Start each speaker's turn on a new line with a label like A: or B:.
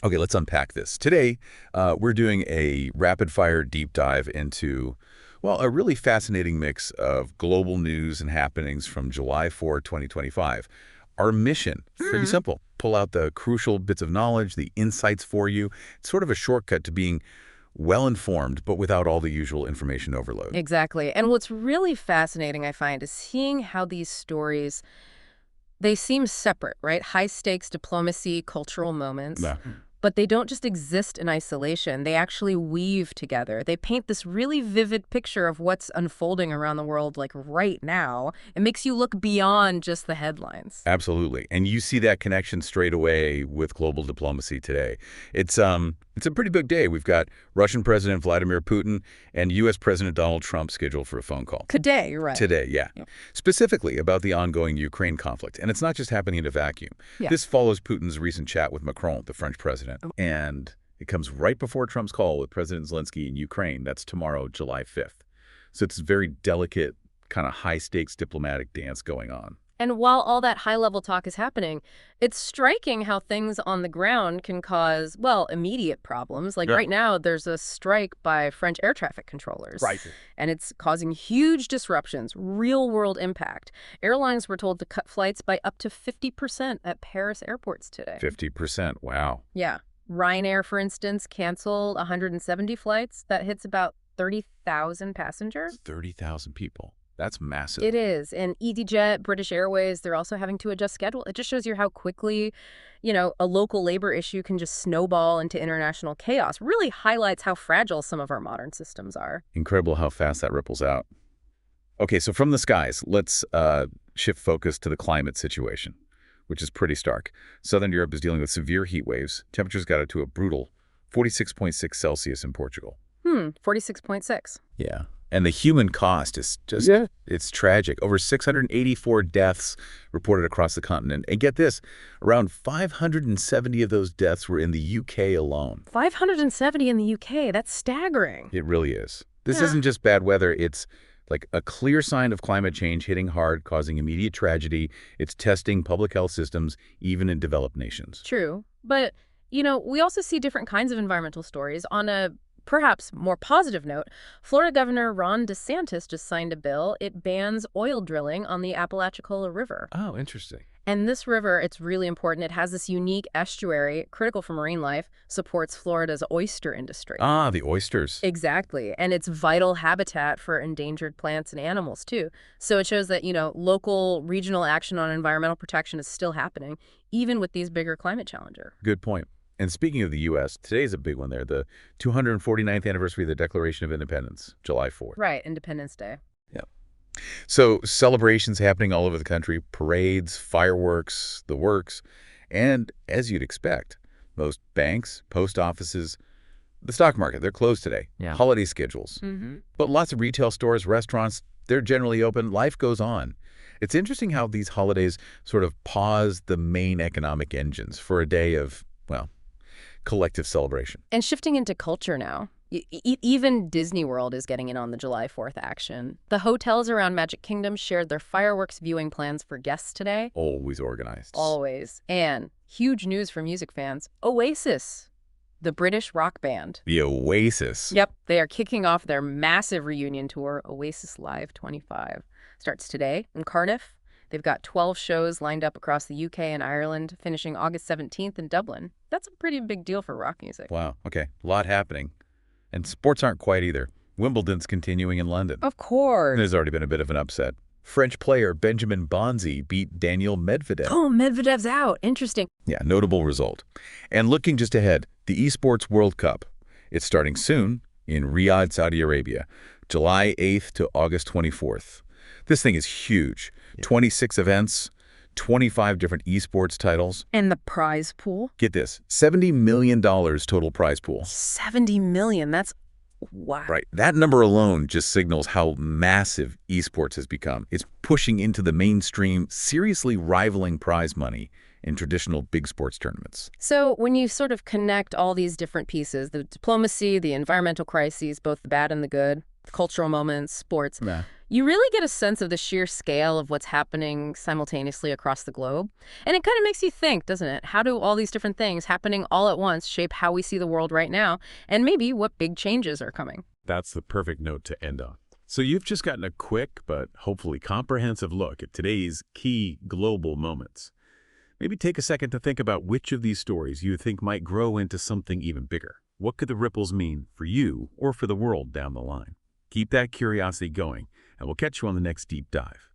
A: Okay, let's unpack this. Today, we're doing a rapid-fire deep dive into, well, a really fascinating mix of global news and happenings from July 4, 2025. Our mission, pretty simple. Pull out the crucial bits of knowledge, the insights for you. It's sort of a shortcut to being well-informed, but without all the usual information overload.
B: Exactly. And what's really fascinating, I find, is seeing how these stories, they seem separate, right? High-stakes diplomacy, cultural moments.
A: Yeah.
B: But they don't just exist in isolation. They actually weave together. They paint this really vivid picture of what's unfolding around the world, like right now. It makes you look beyond just the headlines.
A: Absolutely. And you see that connection straight away with global diplomacy today. It's a pretty big day. We've got Russian President Vladimir Putin and U.S. President Donald Trump scheduled for a phone call.
B: Today, you're right.
A: Today, yeah.
B: Yep.
A: Specifically about the ongoing Ukraine conflict. And it's not just happening in a vacuum.
B: Yeah.
A: This follows Putin's recent chat with Macron, the French president. And it comes right before Trump's call with President Zelensky in Ukraine. That's tomorrow, July 5th. So it's a very delicate, kind of high-stakes diplomatic dance going on.
B: And while all that high-level talk is happening, it's striking how things on the ground can cause, well, immediate problems. Like right now, there's a strike by French air traffic controllers.
A: Right.
B: And it's causing huge disruptions, real-world impact. Airlines were told to cut flights by up to 50% at Paris airports today.
A: 50%, wow.
B: Yeah. Ryanair, for instance, canceled 170 flights. That hits about 30,000 passengers.
A: 30,000 people. That's massive.
B: It is. And EasyJet, British Airways, they're also having to adjust schedule. It just shows you how quickly, a local labor issue can just snowball into international chaos. Really highlights how fragile some of our modern systems are.
A: Incredible how fast that ripples out. Okay, so from the skies, let's shift focus to the climate situation, which is pretty stark. Southern Europe is dealing with severe heat waves. Temperatures got up to a brutal 46.6 Celsius in Portugal.
B: 46.6.
A: Yeah. And the human cost is just, it's tragic. Over 684 deaths reported across the continent. And get this, around 570 of those deaths were in the UK alone.
B: 570 in the UK. That's staggering.
A: It really is. This isn't just bad weather. It's like a clear sign of climate change hitting hard, causing immediate tragedy. It's testing public health systems, even in developed nations.
B: True. But, we also see different kinds of environmental stories. On a perhaps more positive note, Florida Governor Ron DeSantis just signed a bill. It bans oil drilling on the Apalachicola River.
A: Oh, interesting.
B: And this river, it's really important. It has this unique estuary, critical for marine life, supports Florida's oyster industry.
A: Ah, the oysters.
B: Exactly. And it's vital habitat for endangered plants and animals, too. So it shows that, local, regional action on environmental protection is still happening, even with these bigger climate challenges.
A: Good point. And speaking of the U.S., today's a big one there, the 249th anniversary of the Declaration of Independence, July 4th.
B: Right, Independence Day.
A: Yep. So celebrations happening all over the country, parades, fireworks, the works. And as you'd expect, most banks, post offices, the stock market, they're closed today.
C: Yeah.
A: Holiday schedules. But lots of retail stores, restaurants, they're generally open. Life goes on. It's interesting how these holidays sort of pause the main economic engines for a day of, well, collective celebration.
B: And shifting into culture now, even Disney World is getting in on the July 4th action. The hotels around Magic Kingdom shared their fireworks viewing plans for guests today.
A: Always organized.
B: Always. And huge news for music fans, Oasis, the British rock band.
A: The Oasis.
B: Yep, they are kicking off their massive reunion tour, Oasis Live 25. Starts today in Cardiff. They've got 12 shows lined up across the UK and Ireland, finishing August 17th in Dublin. That's a pretty big deal for rock music.
A: Wow. Okay. A lot happening. And sports aren't quite either. Wimbledon's continuing in London.
B: Of course.
A: There's already been a bit of an upset. French player Benjamin Bonzi beat Daniel Medvedev.
B: Oh, Medvedev's out. Interesting.
A: Yeah, notable result. And looking just ahead, the Esports World Cup. It's starting soon in Riyadh, Saudi Arabia, July 8th to August 24th. This thing is huge. 26 events, 25 different esports titles.
B: And the prize pool?
A: Get this, $70 million total prize pool.
B: $70 million. That's wow.
A: Right. That number alone just signals how massive esports has become. It's pushing into the mainstream, seriously rivaling prize money in traditional big sports tournaments.
B: So when you sort of connect all these different pieces, the diplomacy, the environmental crises, both the bad and the good, the cultural moments, sports, You really get a sense of the sheer scale of what's happening simultaneously across the globe. And it kind of makes you think, doesn't it? How do all these different things happening all at once shape how we see the world right now, and maybe what big changes are coming?
C: That's the perfect note to end on. So you've just gotten a quick but hopefully comprehensive look at today's key global moments. Maybe take a second to think about which of these stories you think might grow into something even bigger. What could the ripples mean for you or for the world down the line? Keep that curiosity going, and we'll catch you on the next deep dive.